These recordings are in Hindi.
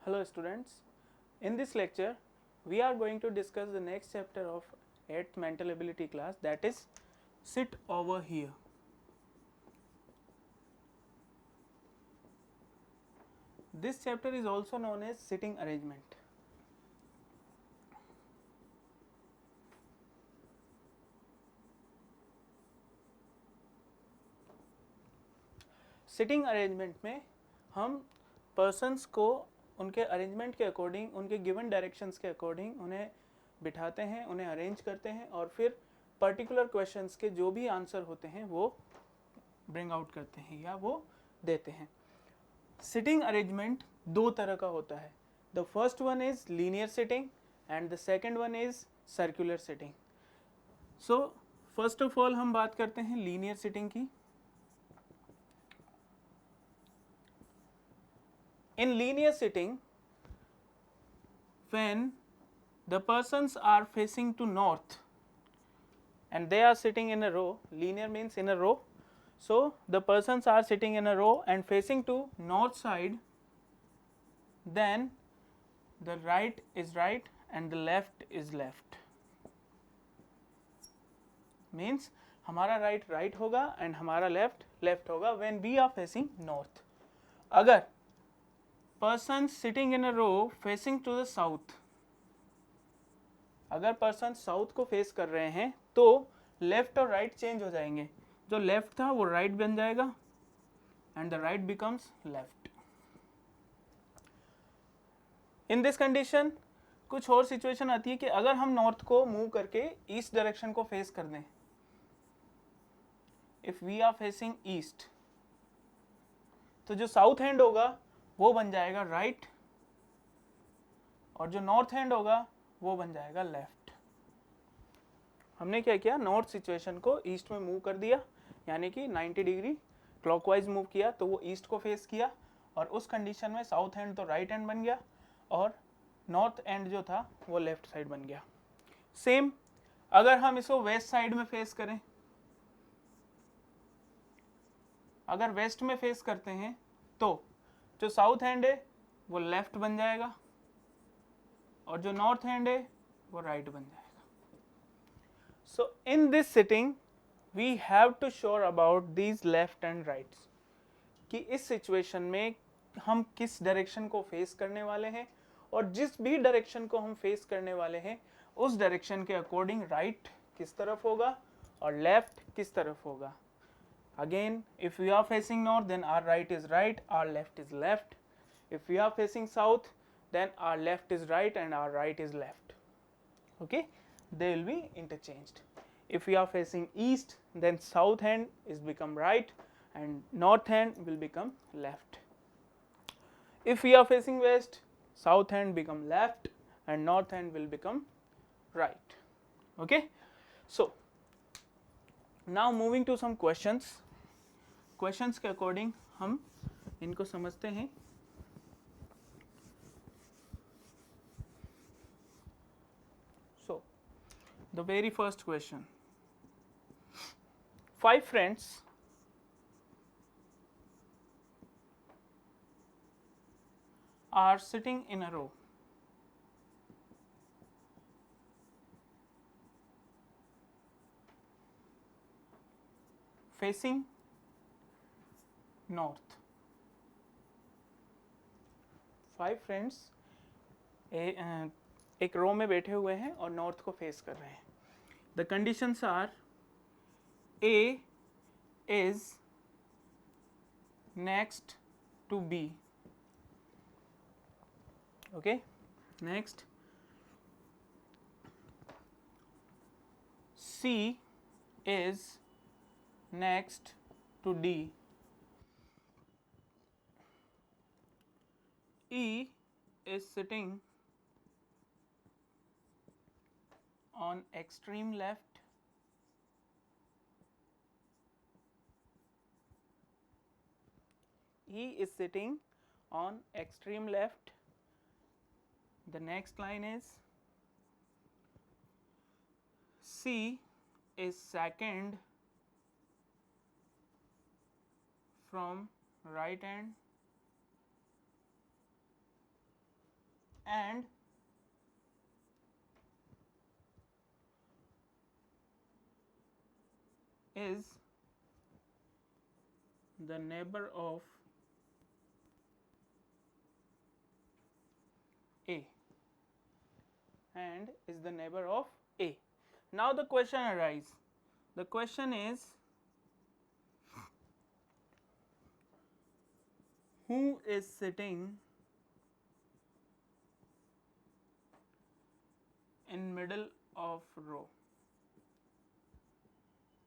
Hello students, in this lecture we are going to discuss the next chapter of 8th mental ability class, that is sit over here. This chapter is also known as sitting arrangement. Sitting arrangement में हम पर्सन्स को उनके अरेंजमेंट के अकॉर्डिंग, उनके गिवन डायरेक्शंस के अकॉर्डिंग उन्हें बिठाते हैं, उन्हें अरेंज करते हैं और फिर पर्टिकुलर क्वेश्चंस के जो भी आंसर होते हैं वो ब्रिंग आउट करते हैं या वो देते हैं. सिटिंग अरेंजमेंट दो तरह का होता है. The first one is linear sitting and the second one is circular sitting. So first of all हम बात करते हैं लीनियर सिटिंग की. In linear sitting, when the persons are facing to north and they are sitting in a row, linear means in a row, so the persons are sitting in a row and facing to north side, then the right is right and the left is left. Means हमारा right right होगा and हमारा left left होगा when we are facing north. अगर persons sitting in a row facing to the south, अगर पर्सन साउथ को फेस कर रहे हैं तो लेफ्ट और राइट चेंज हो जाएंगे. जो लेफ्ट था वो राइट बन जाएगा and the right becomes left. In this condition कुछ और सिचुएशन आती है कि अगर हम नॉर्थ को मूव करके ईस्ट डायरेक्शन को फेस कर दें, if we are facing east, तो जो साउथ हैंड होगा वो बन जाएगा राइट और जो नॉर्थ हैंड होगा वो बन जाएगा लेफ्ट. हमने क्या किया, नॉर्थ सिचुएशन को ईस्ट में मूव कर दिया, यानी कि 90 डिग्री क्लॉकवाइज मूव किया तो वो ईस्ट को फेस किया और उस कंडीशन में साउथ हैंड तो राइट हैंड बन गया और नॉर्थ एंड जो था वो लेफ्ट साइड बन गया. सेम अगर हम इसको वेस्ट साइड में फेस करें, अगर वेस्ट में फेस करते हैं तो जो साउथ हैंड है वो लेफ्ट बन जाएगा और जो नॉर्थ हैंड है वो राइट बन जाएगा. So in this sitting we have to sure about these left and rights, कि इस सिचुएशन में हम किस डायरेक्शन को फेस करने वाले हैं और जिस भी डायरेक्शन को हम फेस करने वाले हैं उस डायरेक्शन के अकॉर्डिंग राइट किस तरफ होगा और लेफ्ट किस तरफ होगा. Again, if we are facing north, then our right is right, our left is left. If we are facing south, then our left is right and our right is left. Okay, they will be interchanged. If we are facing east, then south hand is become right and north hand will become left. If we are facing west, south hand become left and north hand will become right. Okay, so now moving to some questions. Questions के अकॉर्डिंग हम इनको समझते हैं. So the very first question, 5 friends are sitting in a row. Facing north. 5 friends एक रो में बैठे हुए हैं और नॉर्थ को फेस कर रहे हैं. The conditions are A is next to B. Okay, next C is next to D. E is sitting on extreme left. E is sitting on extreme left. The next line is C is second from right hand. and is the neighbor of A and is the neighbor of A. Now the question arises. The question is, who is sitting in middle of row?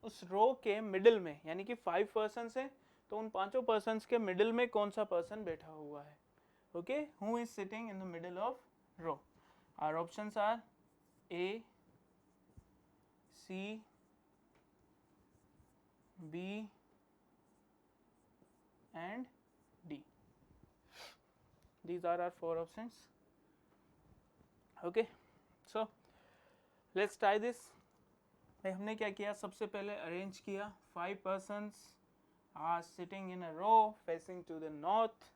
उस रो के मिडिल में, यानी कि 5 पर्सन्स है तो उन 5 पर्सन्स के मिडिल में कौन सा पर्सन बैठा हुआ है? Okay, who is sitting in the middle of row? Our options are A, C, B and D. These are our 4 options. Okay, so let's try this. भाई हमने क्या किया, सबसे पहले अरेंज किया 5 persons are sitting in a row facing to the north.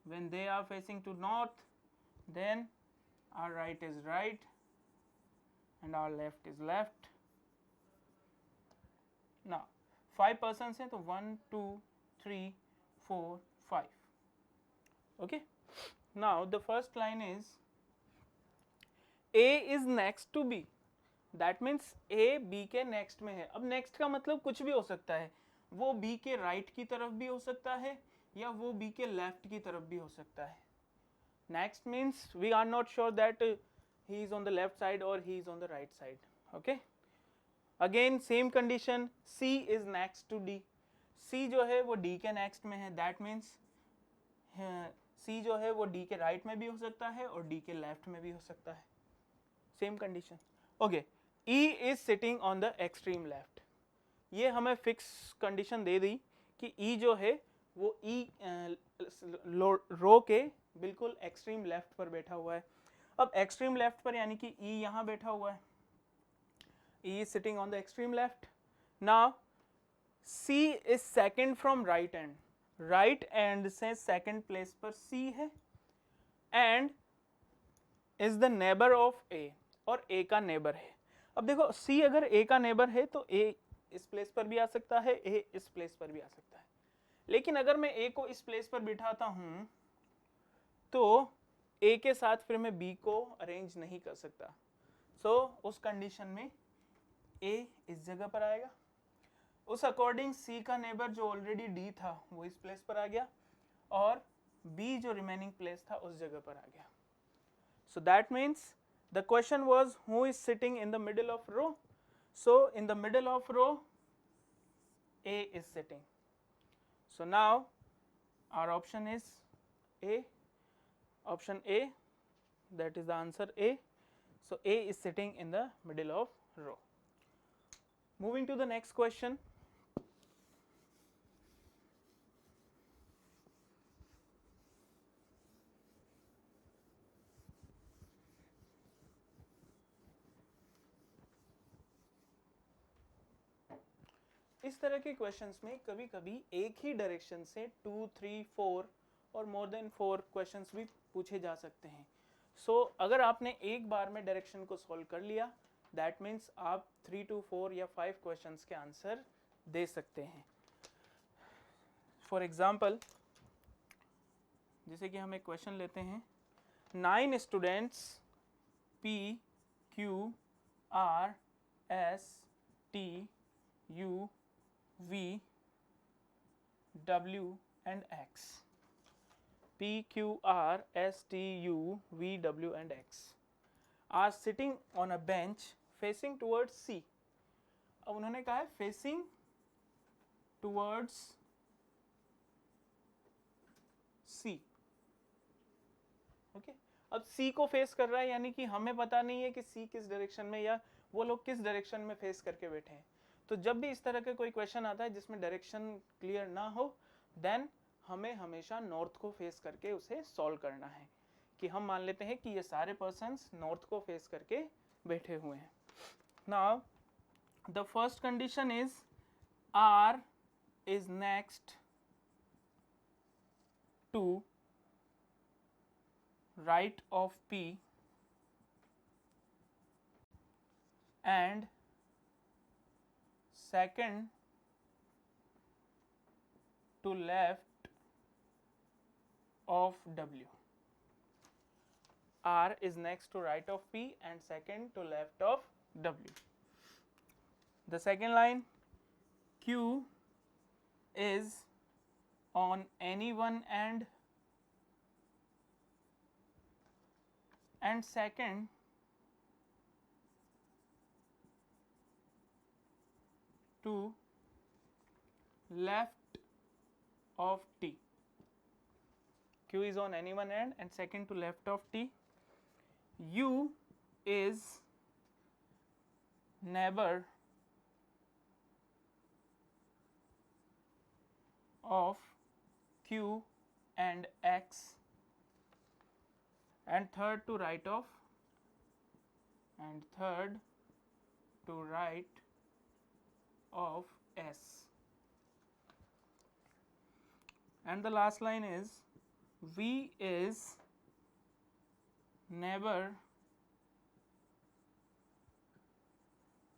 When they are facing to north, then our right is right and our left is left. Now 5 persons हैं तो 1 2 3 4 5. Okay, now the first line is A is next to B. That means A B के next में है. अब next का मतलब कुछ भी हो सकता है, वो B के right की तरफ भी हो सकता है या वो B के left की तरफ भी हो सकता है. Next means we are not sure that he is on the left side or he is on the right side. Okay, again same condition, C is next to D. C जो है वो D के next में है. That means C जो है वो D के right में भी हो सकता है और D के left में भी हो सकता है. Same condition. Okay, E is sitting on the extreme left. ये हमें फिक्स कंडीशन दे दी कि E जो है वो E रो के बिल्कुल एक्सट्रीम लेफ्ट पर बैठा हुआ है. अब एक्सट्रीम लेफ्ट पर यानी कि E यहाँ बैठा हुआ है. E is sitting on the extreme left. Now C is second from right and. Right and से सेकेंड प्लेस पर C है and is the neighbour of A, और A का नेबर है. अब देखो C अगर A का नेबर है तो A इस प्लेस पर भी आ सकता है, A इस प्लेस पर भी आ सकता है. लेकिन अगर मैं A को इस प्लेस पर बिठाता हूं तो A के साथ फिर मैं B को अरेंज नहीं कर सकता. सो उस कंडीशन में A इस जगह पर आएगा. उस अकॉर्डिंग C का नेबर जो ऑलरेडी D था वो इस प्लेस पर आ गया और B जो रिमेनिंग प्लेस था उस जगह पर आ गया. So that means the question was who is sitting in the middle of row. So in the middle of row A is sitting. So now our option is A, option A, that is the answer A. So A is sitting in the middle of row. Moving to the next question. इस तरह के क्वेश्चंस में कभी कभी एक ही डायरेक्शन से 2 3 4 और मोर देन 4 क्वेश्चंस भी पूछे जा सकते हैं. सो अगर आपने एक बार में डायरेक्शन को सॉल्व कर लिया, दैट मीन्स आप 3 to 4 या 5 क्वेश्चंस के आंसर दे सकते हैं. फॉर एग्जाम्पल, जैसे कि हम एक क्वेश्चन लेते हैं, 9 students P Q R S T U V W and X. P Q R S T U V W and X are sitting on a bench facing towards C. अब उन्होंने कहा है facing towards C. ओके, अब C को फेस कर रहा है, यानी कि हमें पता नहीं है कि C किस डायरेक्शन में या वो लोग किस डायरेक्शन में फेस करके बैठे हैं. तो जब भी इस तरह का कोई क्वेश्चन आता है जिसमें डायरेक्शन क्लियर ना हो, देन हमें हमेशा नॉर्थ को फेस करके उसे सॉल्व करना है. कि हम मान लेते हैं कि ये सारे पर्सन्स नॉर्थ को फेस करके बैठे हुए हैं. Now the first condition is R is next to right of P and second to left of W. R is next to right of P and second to left of W. The second line, Q is on any one end and second to left of T. Q is on any one end and second to left of T. U is neighbor of Q and X and third to right of S. And the last line is V is neighbor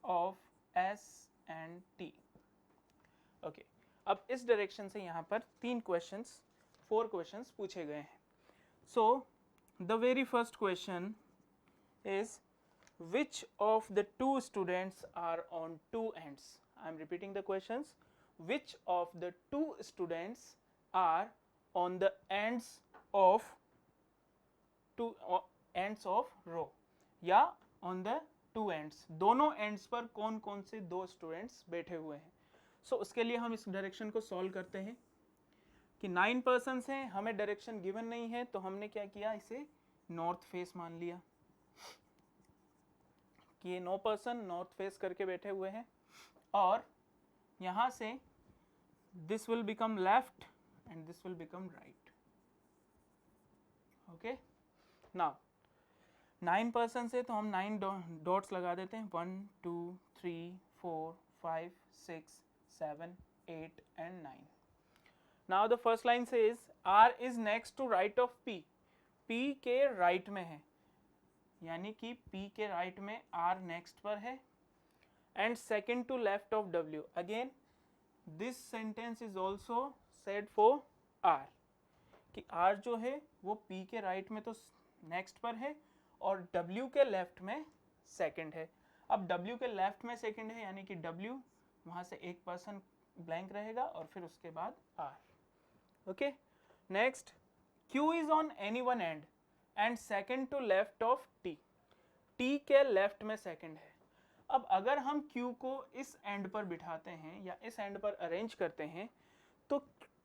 of S and T. Okay, अब इस डायरेक्शन से यहाँ पर 4 क्वेश्चंस पूछे गए हैं. So the very first question is which of the two students are on two ends? I am repeating the questions. Which of the two students are on the ends of row या on the two ends? दोनों ends पर कौन कौन से दो स्टूडेंट्स बैठे हुए हैं. सो उसके लिए हम इस डायरेक्शन को सॉल्व करते हैं कि 9 पर्सन्स हैं, हमें डायरेक्शन गिवन नहीं है, तो हमने क्या किया, इसे नॉर्थ फेस मान लिया कि ये 9 पर्सन नॉर्थ फेस करके बैठे हुए हैं और यहाँ से this will become left and this will become right. Okay, now 9 person है तो हम 9 डॉट्स लगा देते हैं. 1 2 3 4 5 6 7 8 and 9. Now the first line says R is next to right of P. P के राइट में है, यानी कि P के राइट में R नेक्स्ट पर है and second to left of W. Again this sentence is also said for R कि R जो है वो P के राइट में तो नेक्स्ट पर है और W के लेफ्ट में सेकंड है. अब W के लेफ्ट में सेकंड है यानी कि W वहाँ से एक पर्सन ब्लैंक रहेगा और फिर उसके बाद R. Okay, next Q is on any one end and second to left of T. T के लेफ्ट में सेकंड है. अब अगर हम Q को इस एंड पर बिठाते हैं या इस एंड पर अरेंज करते हैं तो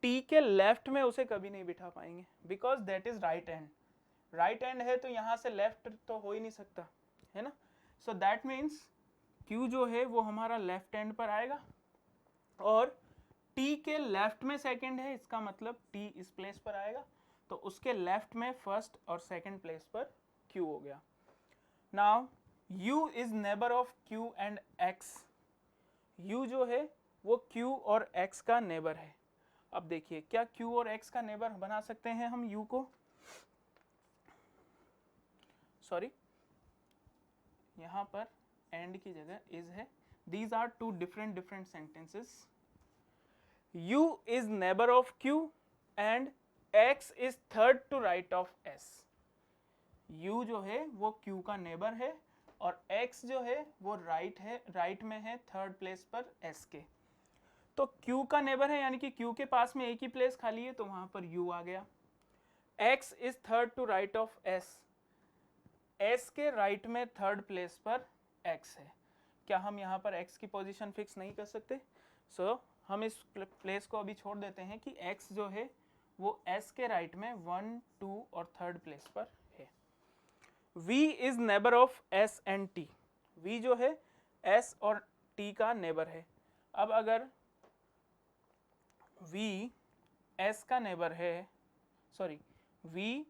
T के लेफ्ट में उसे कभी नहीं बिठा पाएंगे because that is right and. Right and है तो यहाँ से लेफ्ट तो हो ही नहीं सकता है ना. सो दैट मीन्स Q जो है वो हमारा लेफ्ट एंड पर आएगा और T के लेफ्ट में सेकंड है, इसका मतलब T इस प्लेस पर आएगा तो उसके लेफ्ट में फर्स्ट और सेकंड प्लेस पर Q हो गया. Now U is neighbour of Q and X. U जो है वो Q और X का नेबर है. अब देखिए क्या Q और X का नेबर बना सकते हैं हम U को, सॉरी यहाँ पर एंड की जगह इज है. These are two different sentences. U is neighbor of Q and X is third to right of S. U जो है वो Q का नेबर है और X जो है वो राइट में है थर्ड प्लेस पर S के. तो Q का नेबर है यानी कि Q के पास में एक ही प्लेस खाली है तो वहां पर U आ गया. X is third to right of S. S के राइट में थर्ड प्लेस पर X है. क्या हम यहाँ पर X की पोजीशन फिक्स नहीं कर सकते? सो हम इस प्लेस को अभी छोड़ देते हैं कि X जो है वो S के राइट में 1 2 और थर्ड प्लेस पर है. V is neighbour of S and T. V जो है S और T का नेबर है. अब अगर V S का नेबर है, सॉरी V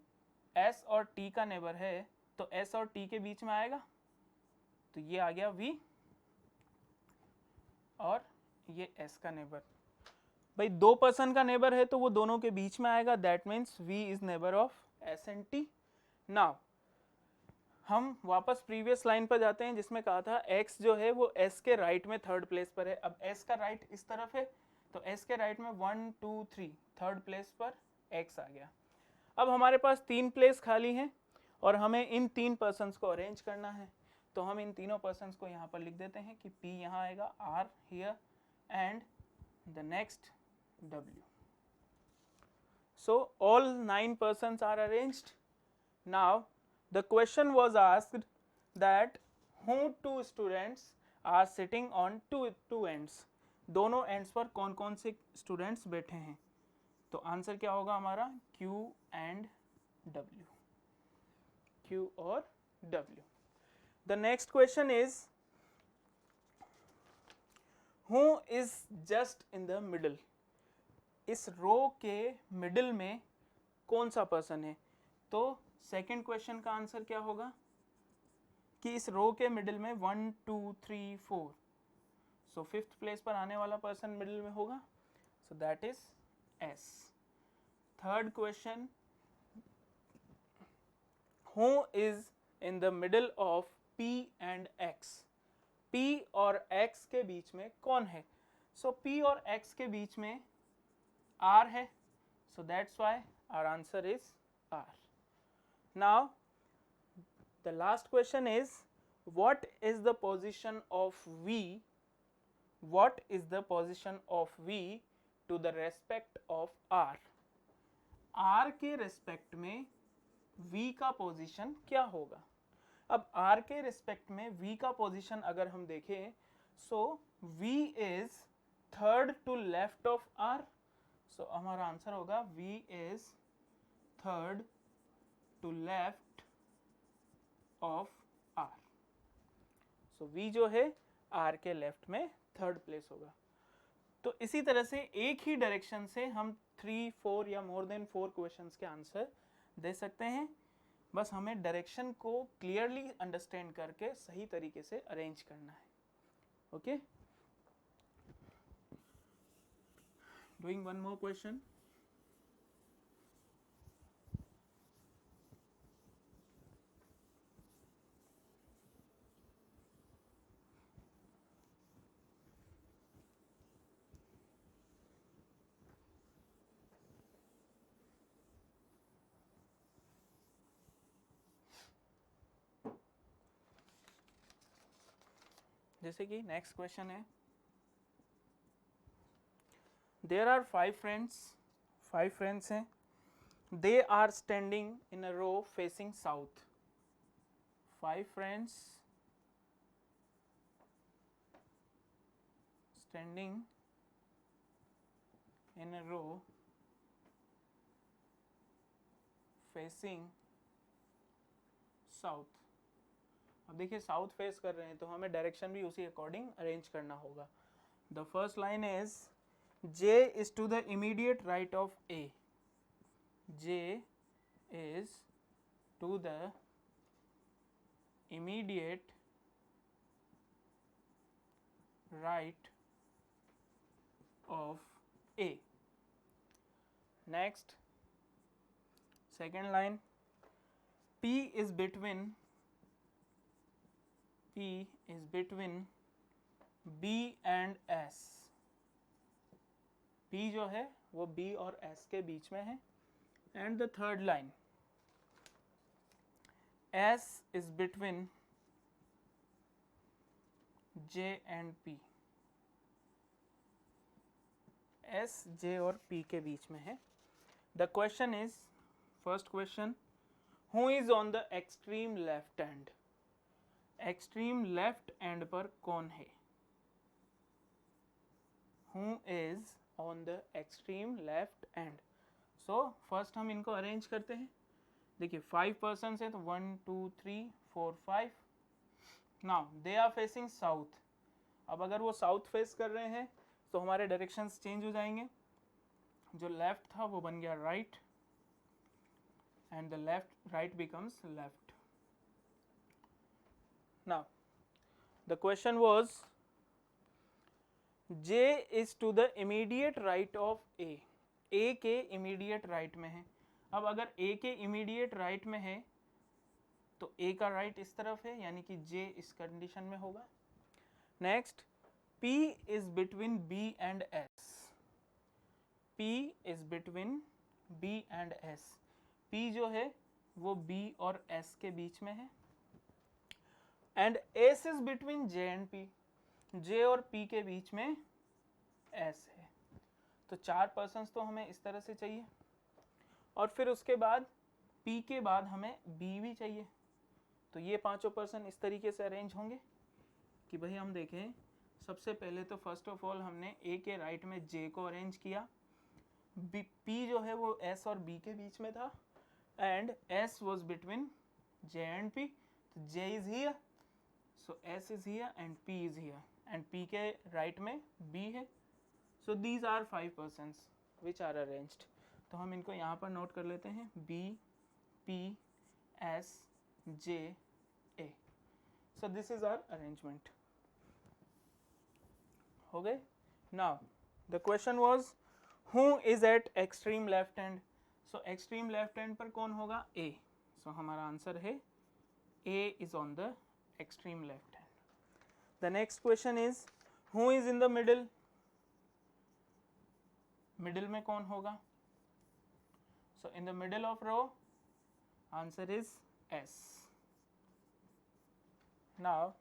S और T का नेबर है तो S और T के बीच में आएगा तो ये आ गया V और ये S का नेबर. भाई 2 पर्सन का नेबर है तो वो दोनों के बीच में आएगा, that means V is neighbour of S and T. Now हम वापस प्रीवियस लाइन पर जाते हैं जिसमें कहा था x जो है वो s के राइट में थर्ड प्लेस पर है। अब s का राइट इस तरफ है तो s के राइट में 1 2 3 थर्ड प्लेस पर x आ गया। अब हमारे पास 3 प्लेस खाली हैं और हमें इन 3 पर्सन्स को अरेंज करना है, तो हम इन तीनों पर्सन्स को यहाँ पर लिख देते हैं कि p यहाँ आएगा, r here and the next w. So all 9 persons are arranged. Now the question was asked that who two students are sitting on two ends. दोनों ends पर कौन कौन से स्टूडेंट्स बैठे हैं, तो आंसर क्या होगा हमारा Q and W. Q और W. The next question is who is just in the middle. इस रो के मिडिल में कौन सा पर्सन है, तो सेकेंड क्वेश्चन का आंसर क्या होगा कि इस रो के मिडिल में 1 2 3 4, सो फिफ्थ प्लेस पर आने वाला पर्सन मिडिल में होगा, so that is S. Third question, who is in the middle of P and X. P और X के बीच में कौन है, सो P और X के बीच में R है, so that's why our answer is R. Now the last question is what is the position of V, what is the position of V to the respect of R. R के रेस्पेक्ट में V का पोजीशन क्या होगा। अब R के रेस्पेक्ट में V का पोजीशन अगर हम देखें, so V is third to left of R, so हमारा आंसर होगा V is third to left of R. So V जो है R के लेफ्ट में थर्ड प्लेस होगा। तो इसी तरह से एक ही डायरेक्शन से हम 3 4 या मोर देन 4 क्वेश्चंस के आंसर दे सकते हैं, बस हमें डायरेक्शन को क्लियरली अंडरस्टैंड करके सही तरीके से अरेंज करना है। Okay, doing one more question. जैसे कि नेक्स्ट क्वेश्चन है, देयर आर 5 फ्रेंड्स हैं, they are standing in a row facing south. 5 friends standing in a row facing south. अब देखिए साउथ फेस कर रहे हैं तो हमें डायरेक्शन भी उसी अकॉर्डिंग अरेंज करना होगा. The first line is J is to the immediate right of A. J is to the immediate right of A. Next, second line, P is between B and S. P जो है वो B और S के बीच में है. And the third line, S is between J and P. S, J और P के बीच में है. The question is, first question, who is on the extreme left hand. Extreme left and पर कौन है, who is on the extreme left and. So first हम इनको अरेंज करते हैं. देखिए 5 पर्सन है तो 1 2 3 4 5. Now they are facing south. अब अगर वो साउथ फेस कर रहे हैं तो हमारे डायरेक्शंस चेंज हो जाएंगे. जो लेफ्ट था वो बन गया right and the left right becomes left. Now the question was J is to the immediate right of A. A के immediate right में है. अब अगर A के immediate right में है तो ए का राइट इस तरफ है, यानी कि जे इस कंडीशन में होगा। Next, P is between B and S। P is between B and S। P जो है वो B और S के बीच में है। And S is between J and P। J और P के बीच में S है। तो 4 पर्सन्स तो हमें इस तरह से चाहिए, और फिर उसके बाद P के बाद हमें B भी चाहिए। तो ये 5 पर्सन इस तरीके से अरेंज होंगे कि भाई हम देखें, सबसे पहले तो फर्स्ट ऑफ ऑल हमने A के राइट में J को अरेंज किया। P जो है वो S और B के बीच में था, and S was between J and P। तो J is here, so S is here and P is here, and P के राइट में B है। So these are 5 persons which are arranged। तो हम इनको यहाँ पर नोट कर लेते हैं, B, P, S, J, A। So this is our arrangement। हो गए। Now the question was who is at extreme left hand। So extreme left hand पर कौन होगा? A। So हमारा आंसर है A is on the extreme left hand। The next question is who is in the middle। Middle में कौन होगा? So in the middle of row, answer is S। Now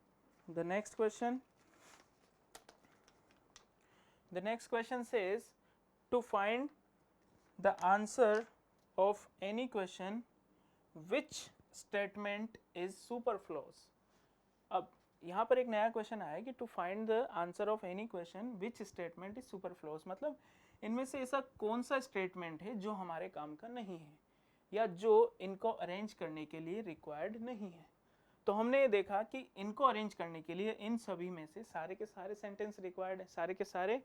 the next question says to find the answer of any question which statement is superfluous। अब यहाँ पर एक नया क्वेश्चन आया कि to find the answer of any question which statement is superfluous, मतलब इनमें से ऐसा कौन सा स्टेटमेंट है जो हमारे काम का नहीं है या जो इनको अरेंज करने के लिए रिक्वायर्ड नहीं है। तो हमने ये देखा कि इनको अरेंज करने के लिए इन सभी में से सारे के सारे सेंटेंस रिक्वायर्ड है, सारे के सारे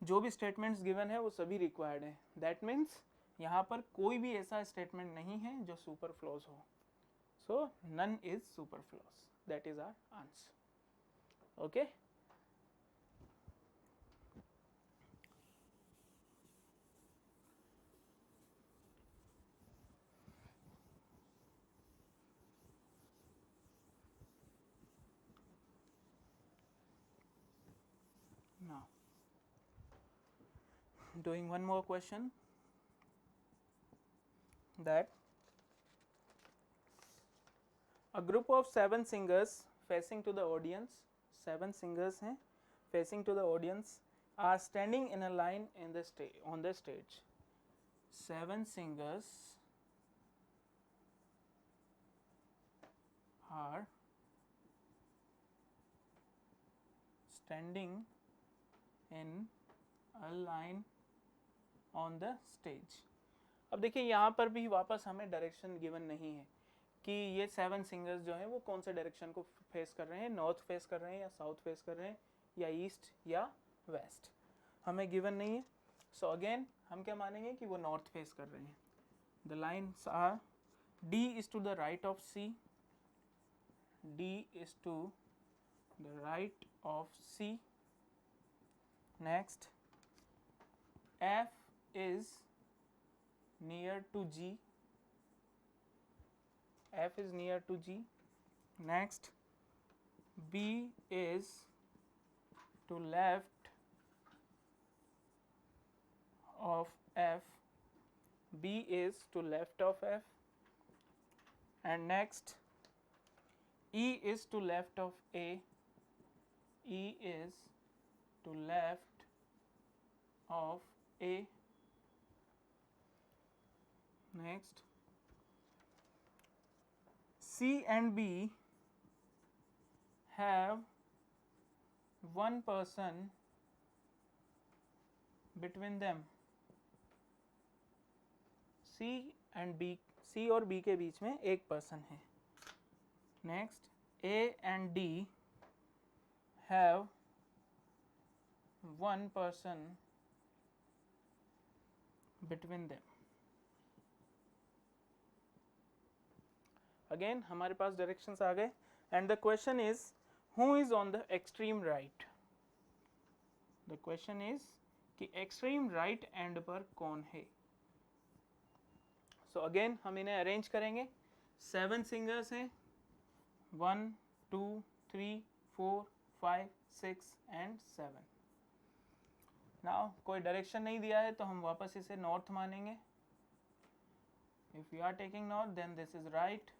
जो भी स्टेटमेंट्स गिवन है वो सभी रिक्वायर्ड है। दैट मीन्स यहाँ पर कोई भी ऐसा स्टेटमेंट नहीं है जो सुपरफ्लोस हो। So none is superfluous. That is our answer। Okay। Now doing one more question, that a group of 7 singers facing to the audience, 7 singers हैं facing to the audience are standing in a line in the on the stage। 7 singers are standing in a line on the stage। अब देखिए यहाँ पर भी वापस हमें डायरेक्शन गिवन नहीं है कि ये 7 सिंगर्स जो हैं वो कौन से डायरेक्शन को फेस कर रहे हैं, नॉर्थ फेस कर रहे हैं या साउथ फेस कर रहे हैं या ईस्ट या वेस्ट, हमें गिवन नहीं है। सो अगेन हम क्या मानेंगे कि वो नॉर्थ फेस कर रहे हैं। The lines are D is to the right of C, D is to the right of C। Next, F is near to G, F is near to G। Next, B is to left of F, B is to left of F। And next, E is to left of A, E is to left of A। Next, C and B have one person between them। C and B, C और B के बीच में एक पर्सन है। Next, A and D have one person between them। Again हमारे पास डायरेक्शंस आ गए, and the question is who is on the extreme right. The question is कि एक्सट्रीम राइट एंड पर कौन है। सो अगेन हम इन्हें अरेंज करेंगे। 7 सिंगर्स हैं, 1 2 3 4 5 6 एंड 7। नाउ कोई डायरेक्शन नहीं दिया है तो हम वापस इसे नॉर्थ मानेंगे। If you are taking north then this is right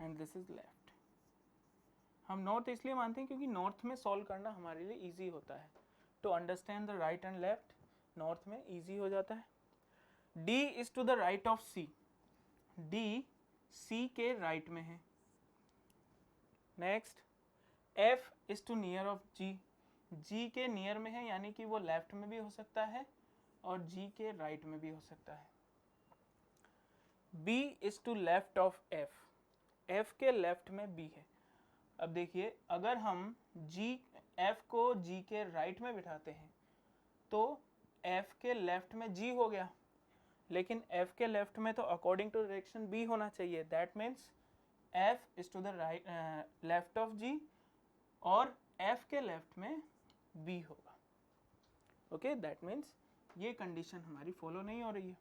and this is left. हम नॉर्थ इसलिए मानते हैं क्योंकि नॉर्थ में सॉल्व करना हमारे लिए इजी होता है। To understand the right and left north में इजी हो जाता है। D is to the right of C, D C के राइट में है। Next F is to near of G, G के नियर में है, यानी कि वो लेफ्ट में भी हो सकता है और G के राइट में भी हो सकता है। B is to left of F, F के लेफ्ट में B है। अब देखिए अगर हम F को G के राइट में बिठाते हैं तो F के लेफ्ट में G हो गया, लेकिन F के लेफ्ट में तो अकॉर्डिंग टू डायरेक्शन B होना चाहिए। That means F is to the right left of G और F के लेफ्ट में B होगा। ओके, दैट मीन्स ये कंडीशन हमारी फॉलो नहीं हो रही है।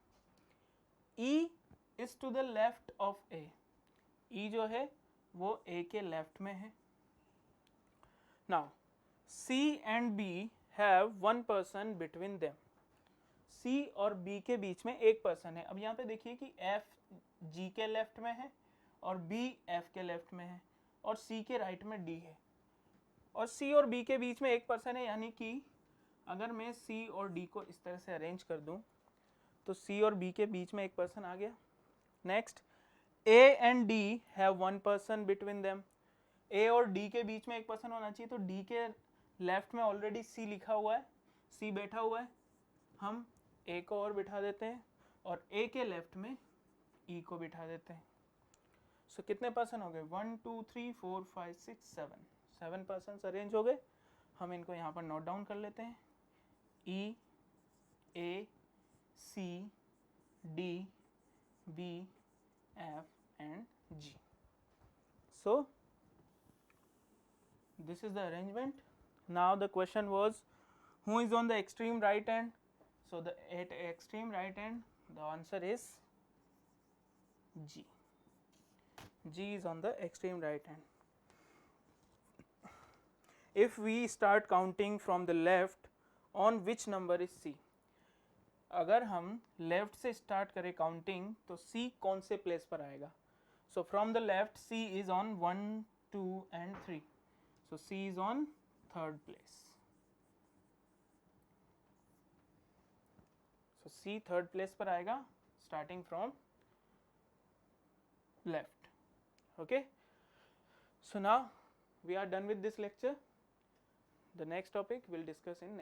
E is to the left of A, E जो है वो A के लेफ्ट में है। Now C and B have one person between them, C और B के बीच में एक पर्सन है। अब यहाँ पे देखिए कि F G के लेफ्ट में है और B F के लेफ्ट में है और C के राइट में D है, और C और B के बीच में एक पर्सन है, यानी कि अगर मैं C और D को इस तरह से अरेंज कर दूं तो C और B के बीच में एक पर्सन आ गया। Next A and D have one person between them, A और D के बीच में एक पर्सन होना चाहिए, तो D के लेफ्ट में ऑलरेडी C लिखा हुआ है, C बैठा हुआ है, हम A को और बिठा देते हैं और A के लेफ्ट में E को बिठा देते हैं। सो कितने पर्सन हो गए? 1 2 3 4 5 6 7, 7 पर्सन अरेंज हो गए। हम इनको यहाँ पर नोट डाउन कर लेते हैं। E, A, C, D, B, F and G. So this is the arrangement. Now the question was who is on the extreme right end? So the at extreme right end the answer is G. G is on the extreme right hand. If we start counting from the left, on which number is C? अगर हम लेफ्ट से स्टार्ट करें काउंटिंग तो C कौन से प्लेस पर आएगा? So from the left C is on 1 2 and 3, so C is on third place. So C third place पर आएगा starting from left. Okay, so now we are done with this lecture. The next topic we'll discuss in